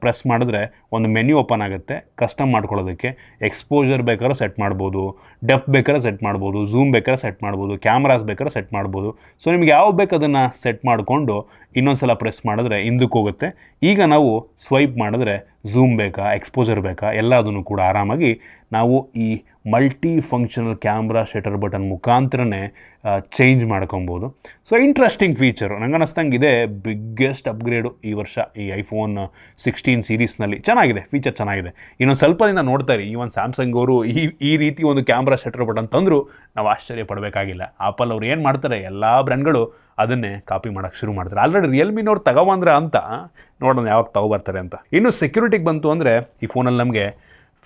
ಪ್ರೆಸ್ ಮಾಡಿದ್ರೆ ಒಂದು ಮೆನ್ಯೂ ಓಪನ್ ಆಗುತ್ತೆ ಕಸ್ಟಮ್ ಮಾಡ್ಕೊಳ್ಳೋದಕ್ಕೆ. ಎಕ್ಸ್ಪೋಜರ್ ಬೇಕಾದ್ರೂ ಸೆಟ್ ಮಾಡ್ಬೋದು, ಡೆಪ್ತ್ ಬೇಕಾದ್ರೆ ಸೆಟ್ ಮಾಡ್ಬೋದು, ಝೂಮ್ ಬೇಕಾದ್ರೆ ಸೆಟ್ ಮಾಡ್ಬೋದು, ಕ್ಯಾಮ್ರಾಸ್ ಬೇಕಾದ್ರೆ ಸೆಟ್ ಮಾಡ್ಬೋದು. ಸೊ ನಿಮ್ಗೆ ಯಾವ ಬೇಕು ಅದನ್ನು ಸೆಟ್ ಮಾಡಿಕೊಂಡು ಇನ್ನೊಂದು ಸಲ ಪ್ರೆಸ್ ಮಾಡಿದ್ರೆ ಹಿಂದಕ್ಕೆ ಹೋಗುತ್ತೆ. ಈಗ ನಾವು ಸ್ವೈಪ್ ಮಾಡಿದ್ರೆ ಝೂಮ್ ಬೇಕಾ, ಎಕ್ಸ್ಪೋಜರ್ ಬೇಕಾ, ಎಲ್ಲದನ್ನು ಕೂಡ ಆರಾಮಾಗಿ ನಾವು ಈ multi functional camera shutter button ಮುಖಾಂತರನೇ ಚೇಂಜ್ ಮಾಡ್ಕೊಬೋದು. ಸೊ ಇಂಟ್ರೆಸ್ಟಿಂಗ್ ಫೀಚರು ನಂಗೆ ಅನ್ನಿಸ್ದಂಗೆ ಇದೆ ಬಿಗ್ಗೆಸ್ಟ್ ಅಪ್ಗ್ರೇಡು ಈ ವರ್ಷ ಈ ಐಫೋನ್ 16 ಸೀರೀಸ್ನಲ್ಲಿ. ಚೆನ್ನಾಗಿದೆ, ಫೀಚರ್ ಚೆನ್ನಾಗಿದೆ. ಇನ್ನೊಂದು ಸ್ವಲ್ಪ ದಿನ ನೋಡ್ತಾ ಇರಿ, ಈವನ್ ಸ್ಯಾಮ್ಸಂಗ್ ಅವರು ಈ ರೀತಿ ಒಂದು ಕ್ಯಾಮ್ರಾ ಶಟರ್ ಬಟನ್ ತಂದರೂ ನಾವು ಆಶ್ಚರ್ಯ ಪಡಬೇಕಾಗಿಲ್ಲ. ಆಪಲ್ ಅವ್ರು ಏನು ಮಾಡ್ತಾರೆ, ಎಲ್ಲ ಬ್ರ್ಯಾಂಡ್ಗಳು ಅದನ್ನೇ ಕಾಪಿ ಮಾಡೋಕ್ಕೆ ಶುರು ಮಾಡ್ತಾರೆ. ಆಲ್ರೆಡಿ ರಿಯಲ್ಮಿನವ್ರು ತಗೊಬಂದ್ರೆ ಅಂತ ನೋಡೋಣ ಯಾವಾಗ ತಗೊಬರ್ತಾರೆ ಅಂತ. ಇನ್ನು ಸೆಕ್ಯೂರಿಟಿಗೆ ಬಂತು ಅಂದರೆ ಈ ಫೋನಲ್ಲಿ ನಮಗೆ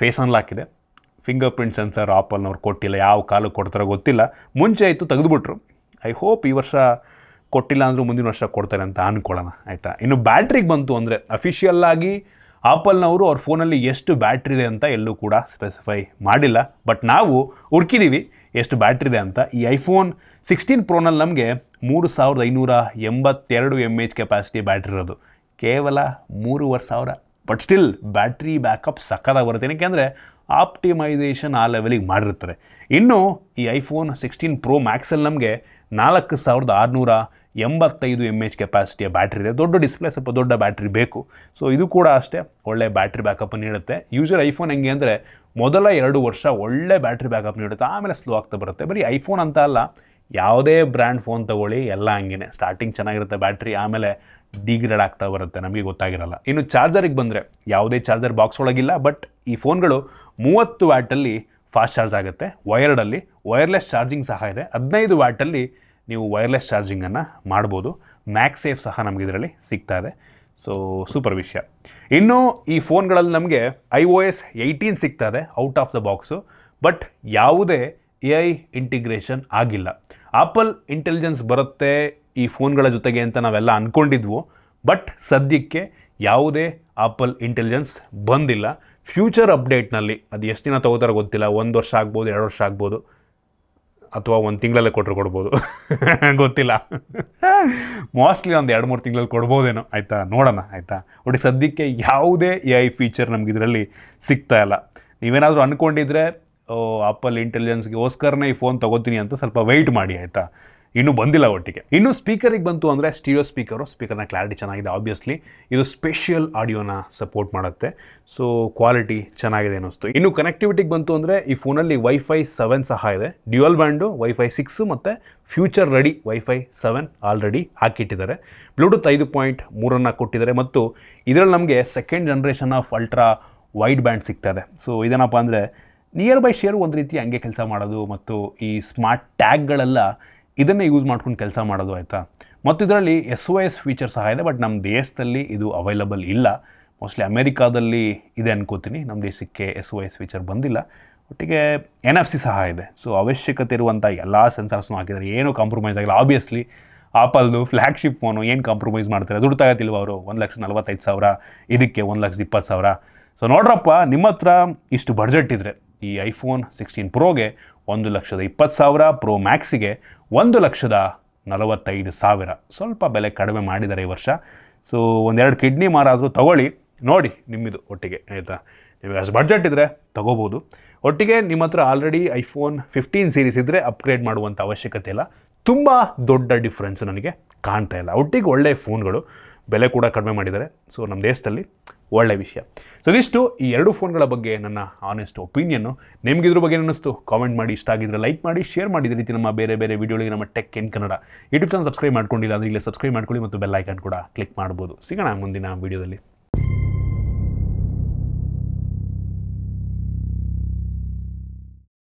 ಫೇಸ್ ಅನ್ಲಾಕ್ ಇದೆ. ಫಿಂಗರ್ ಪ್ರಿಂಟ್ ಸೆನ್ಸರ್ ಆಪಲ್ನವ್ರು ಕೊಟ್ಟಿಲ್ಲ, ಯಾವ ಕಾಲಕ್ಕೆ ಕೊಡ್ತಾರೋ ಗೊತ್ತಿಲ್ಲ. ಮುಂಚೆ ಆಯಿತು ತೆಗೆದುಬಿಟ್ರು. ಐ ಹೋಪ್ ಈ ವರ್ಷ ಕೊಟ್ಟಿಲ್ಲ ಅಂದರೂ ಮುಂದಿನ ವರ್ಷ ಕೊಡ್ತಾರೆ ಅಂತ ಅಂದ್ಕೊಳ್ಳೋಣ ಆಯಿತಾ. ಇನ್ನು ಬ್ಯಾಟ್ರಿಗೆ ಬಂತು ಅಂದರೆ ಅಫಿಷಿಯಲ್ಲಾಗಿ ಆಪಲ್ನವರು ಅವ್ರ ಫೋನಲ್ಲಿ ಎಷ್ಟು ಬ್ಯಾಟ್ರಿ ಇದೆ ಅಂತ ಎಲ್ಲೂ ಕೂಡ ಸ್ಪೆಸಿಫೈ ಮಾಡಿಲ್ಲ. ಬಟ್ ನಾವು ಹುಡುಕಿದ್ದೀವಿ ಎಷ್ಟು ಬ್ಯಾಟ್ರಿ ಇದೆ ಅಂತ. ಈ ಐಫೋನ್ 16 ಪ್ರೋನಲ್ಲಿ ನಮಗೆ 3582 mAh ಕೆಪಾಸಿಟಿ ಬ್ಯಾಟ್ರಿ ಇರೋದು, ಕೇವಲ 3500. ಬಟ್ ಸ್ಟಿಲ್ ಬ್ಯಾಟ್ರಿ ಬ್ಯಾಕಪ್ ಸಕ್ಕತ್ತಾಗಿ ಬರುತ್ತೆ. ಏನಕ್ಕೆ ಅಂದರೆ ಆಪ್ಟಿಮೈಸೇಷನ್ ಆ ಲೆವೆಲಿಗೆ ಮಾಡಿರ್ತಾರೆ. ಇನ್ನು ಈ ಐಫೋನ್ 16 ಪ್ರೋ ಮ್ಯಾಕ್ಸಲ್ಲಿ ನಮಗೆ 4685 mAh ಕೆಪಾಸಿಟಿಯ ಬ್ಯಾಟ್ರಿ ಇದೆ. ದೊಡ್ಡ ಡಿಸ್ಪ್ಲೇ, ಸ್ವಲ್ಪ ದೊಡ್ಡ ಬ್ಯಾಟ್ರಿ ಬೇಕು. ಸೊ ಇದು ಕೂಡ ಅಷ್ಟೇ ಒಳ್ಳೆ ಬ್ಯಾಟ್ರಿ ಬ್ಯಾಕಪ್ ನೀಡುತ್ತೆ. ಯೂಶಲ್ ಐಫೋನ್ ಹೆಂಗೆ ಅಂದರೆ ಮೊದಲ 2 ವರ್ಷ ಒಳ್ಳೆ ಬ್ಯಾಟ್ರಿ ಬ್ಯಾಕಪ್ ನೀಡುತ್ತೆ, ಆಮೇಲೆ ಸ್ಲೋ ಆಗ್ತಾ ಬರುತ್ತೆ. ಬರೀ ಐಫೋನ್ ಅಂತ ಅಲ್ಲ, ಯಾವುದೇ ಬ್ರ್ಯಾಂಡ್ ಫೋನ್ ತೊಗೊಳ್ಳಿ ಎಲ್ಲ ಹಂಗೆ ಸ್ಟಾರ್ಟಿಂಗ್ ಚೆನ್ನಾಗಿರುತ್ತೆ ಬ್ಯಾಟ್ರಿ, ಆಮೇಲೆ ಡಿಗ್ರೇಡ್ ಆಗ್ತಾ ಬರುತ್ತೆ, ನಮಗೆ ಗೊತ್ತಾಗಿರಲ್ಲ. ಇನ್ನು ಚಾರ್ಜರಿಗೆ ಬಂದರೆ ಯಾವುದೇ ಚಾರ್ಜರ್ ಬಾಕ್ಸ್ ಒಳಗಿಲ್ಲ. ಬಟ್ ಈ ಫೋನ್ಗಳು 30 ವ್ಯಾಟಲ್ಲಿ ಫಾಸ್ಟ್ ಚಾರ್ಜ್ ಆಗುತ್ತೆ. ವೈರ್ಡಲ್ಲಿ ವೈರ್ಲೆಸ್ ಚಾರ್ಜಿಂಗ್ ಸಹ ಇದೆ. 15 ವ್ಯಾಟಲ್ಲಿ ನೀವು ವೈರ್ಲೆಸ್ ಚಾರ್ಜಿಂಗನ್ನು ಮಾಡ್ಬೋದು. ಮ್ಯಾಕ್ಸೇಫ್ ಸಹ ನಮಗೆ ಇದರಲ್ಲಿ ಸಿಗ್ತಾ ಇದೆ. ಸೊ ಸೂಪರ್ ವಿಷಯ. ಇನ್ನು ಈ ಫೋನ್ಗಳಲ್ಲಿ ನಮಗೆ iOS 18 ಸಿಗ್ತಾ ಇದೆ out of the box. But ಯಾವುದೇ AI ಇಂಟಿಗ್ರೇಷನ್ ಆಗಿಲ್ಲ. ಆಪಲ್ ಇಂಟೆಲಿಜೆನ್ಸ್ ಬರುತ್ತೆ ಈ ಫೋನ್ಗಳ ಜೊತೆಗೆ ಅಂತ ನಾವೆಲ್ಲ ಅಂದ್ಕೊಂಡಿದ್ವು. ಬಟ್ ಸದ್ಯಕ್ಕೆ ಯಾವುದೇ ಆಪಲ್ ಇಂಟೆಲಿಜೆನ್ಸ್ ಬಂದಿಲ್ಲ. ಫ್ಯೂಚರ್ ಅಪ್ಡೇಟ್ನಲ್ಲಿ ಅದು ಎಷ್ಟು ದಿನ ತೊಗೋತಾರೋ ಗೊತ್ತಿಲ್ಲ. 1 ವರ್ಷ ಆಗ್ಬೋದು, 2 ವರ್ಷ ಆಗ್ಬೋದು, ಅಥವಾ 1 ತಿಂಗಳಲ್ಲೇ ಕೊಡ್ಬೋದು ಗೊತ್ತಿಲ್ಲ. ಮೋಸ್ಟ್ಲಿ ಒಂದು 2-3 ತಿಂಗಳಲ್ಲಿ ಕೊಡ್ಬೋದೇನೋ ಆಯಿತಾ, ನೋಡೋಣ ಆಯಿತಾ. ಒಟ್ಟಿಗೆ ಸದ್ಯಕ್ಕೆ ಯಾವುದೇ AI ಫೀಚರ್ ನಮ್ಗೆ ಇದರಲ್ಲಿ ಸಿಗ್ತಾ ಇಲ್ಲ. ನೀವೇನಾದರೂ ಅಂದ್ಕೊಂಡಿದ್ರೆ ಆಪಲ್ ಇಂಟೆಲಿಜೆನ್ಸ್ಗೋಸ್ಕರನೇ ಈ ಫೋನ್ ತೊಗೋತೀನಿ ಅಂತ ಸ್ವಲ್ಪ ವೆಯ್ಟ್ ಮಾಡಿ ಆಯಿತಾ, ಇನ್ನೂ ಬಂದಿಲ್ಲ ಒಟ್ಟಿಗೆ. ಇನ್ನು ಸ್ಪೀಕರಿಗೆ ಬಂತು ಅಂದರೆ ಸ್ಟೀರಿಯೋ ಸ್ಪೀಕರ್ನ ಕ್ಲಾರಿಟಿ ಚೆನ್ನಾಗಿದೆ. ಆಬ್ವಿಯಸ್ಲಿ ಇದು ಸ್ಪೆಷಲ್ ಆಡಿಯೋನ ಸಪೋರ್ಟ್ ಮಾಡುತ್ತೆ. ಸೊ ಕ್ವಾಲಿಟಿ ಚೆನ್ನಾಗಿದೆ ಅನ್ನಿಸ್ತು. ಇನ್ನು ಕನೆಕ್ಟಿವಿಟಿಗೆ ಬಂತು ಅಂದರೆ ಈ ಫೋನಲ್ಲಿ Wi-Fi 7 ಸಹ ಇದೆ. ಡ್ಯುಯಲ್ ಬ್ಯಾಂಡು Wi-Fi 6 ಮತ್ತು ಫ್ಯೂಚರ್ ರೆಡಿ Wi-Fi 7 ಆಲ್ರೆಡಿ ಹಾಕಿಟ್ಟಿದ್ದಾರೆ. ಬ್ಲೂಟೂತ್ 5.3 ಕೊಟ್ಟಿದ್ದಾರೆ. ಮತ್ತು ಇದರಲ್ಲಿ ನಮಗೆ second generation of ultra wide band ಸಿಗ್ತಾ ಇದೆ. ಸೊ ಇದೇನಪ್ಪ ಅಂದರೆ ನಿಯರ್ ಬೈ ಶೇರು ಒಂದು ರೀತಿ ಹಂಗೆ ಕೆಲಸ ಮಾಡೋದು, ಮತ್ತು ಈ ಸ್ಮಾರ್ಟ್ ಟ್ಯಾಗ್ಗಳೆಲ್ಲ ಇದನ್ನೇ ಯೂಸ್ ಮಾಡ್ಕೊಂಡು ಕೆಲಸ ಮಾಡೋದು ಆಯಿತಾ. ಮತ್ತು ಇದರಲ್ಲಿ SOS ಫೀಚರ್ ಸಹ ಇದೆ, ಬಟ್ ನಮ್ಮ ದೇಶದಲ್ಲಿ ಇದು ಅವೈಲಬಲ್ ಇಲ್ಲ. ಮೋಸ್ಟ್ಲಿ ಅಮೇರಿಕಾದಲ್ಲಿ ಇದೆ ಅನ್ಕೋತೀನಿ, ನಮ್ಮ ದೇಶಕ್ಕೆ SOS ಫೀಚರ್ ಬಂದಿಲ್ಲ. ಒಟ್ಟಿಗೆ NFC ಸಹ ಇದೆ. ಸೊ ಅವಶ್ಯಕತೆ ಇರುವಂಥ ಎಲ್ಲ ಸೆನ್ಸರ್ಸ್ನೂ ಹಾಕಿದ್ದಾರೆ, ಏನೂ ಕಾಂಪ್ರಮೈಸ್ ಆಗಿಲ್ಲ. ಆಬ್ವಿಯಸ್ಲಿ ಆಪಲ್ದು ಫ್ಲ್ಯಾಗ್ಶಿಪ್ ಫೋನು ಏನು ಕಾಂಪ್ರಮೈಸ್ ಮಾಡ್ತಾರೆ, ದುಡ್ಡು ತಗೋತಿಲ್ವ ಅವರು, 1,45,000 ಇದಕ್ಕೆ 1,20,000. ಸೊ ನೋಡ್ರಪ್ಪ, ನಿಮ್ಮ ಹತ್ರ ಇಷ್ಟು ಬಡ್ಜೆಟ್ ಇದ್ದರೆ ಈ iPhone 16 ಪ್ರೋಗೆ 1,20,000, ಪ್ರೋ ಮ್ಯಾಕ್ಸಿಗೆ 1,45,000. ಸ್ವಲ್ಪ ಬೆಲೆ ಕಡಿಮೆ ಮಾಡಿದ್ದಾರೆ ಈ ವರ್ಷ. ಸೊ ಒಂದೆರಡು ಕಿಡ್ನಿ ಮಾರಾದರೂ ತೊಗೊಳ್ಳಿ, ನೋಡಿ ನಿಮ್ಮದು ಒಟ್ಟಿಗೆ ಆಯಿತಾ. ನಿಮಗೆ ಅಷ್ಟು ಬಡ್ಜೆಟ್ ಇದ್ದರೆ ತೊಗೋಬೋದು. ಒಟ್ಟಿಗೆ ನಿಮ್ಮ ಹತ್ರ ಆಲ್ರೆಡಿ iPhone 15 ಸೀರೀಸ್ ಇದ್ದರೆ ಅಪ್ಗ್ರೇಡ್ ಮಾಡುವಂಥ ಅವಶ್ಯಕತೆ ಇಲ್ಲ. ತುಂಬ ದೊಡ್ಡ ಡಿಫ್ರೆನ್ಸ್ ನನಗೆ ಕಾಣ್ತಾ ಇಲ್ಲ. ಒಟ್ಟಿಗೆ ಒಳ್ಳೆಯ ಫೋನ್ಗಳು, ಬೆಲೆ ಕೂಡ ಕಡಿಮೆ ಮಾಡಿದ್ದಾರೆ. ಸೊ ನಮ್ಮ ದೇಶದಲ್ಲಿ ಒಳ್ಳೆಯ ವಿಷಯ. ಸೊ ಇದಿಷ್ಟು ಈ ಎರಡು ಫೋನ್ಗಳ ಬಗ್ಗೆ ನನ್ನ ಆನೆಸ್ಟ್ ಒಪಿನಿಯನ್ನು. ನಿಮ್ಗೆ ಇದ್ರ ಬಗ್ಗೆ ಅನ್ನಿಸ್ತು ಕಾಮೆಂಟ್ ಮಾಡಿ, ಇಷ್ಟ ಆಗಿದ್ರೆ ಲೈಕ್ ಮಾಡಿ, ಶೇರ್ ಮಾಡಿ. ಇದೇ ರೀತಿ ನಮ್ಮ ಬೇರೆ ಬೇರೆ ವೀಡಿಯೋಗಳಿಗೆ ನಮ್ಮ tech in Kannada YouTube channel subscribe ಮಾಡ್ಕೊಂಡಿಲ್ಲ ಅಂದರೆ ಇಲ್ಲೇ ಸಬ್ಸ್ಕ್ರೈಬ್ ಮಾಡ್ಕೊಳ್ಳಿ, ಮತ್ತು ಬೆಲ್ ಐಕಾನ್ ಕೂಡ ಕ್ಲಿಕ್ ಮಾಡ್ಬೋದು. ಸಿಗೋಣ ಮುಂದಿನ ವೀಡಿಯೋದಲ್ಲಿ.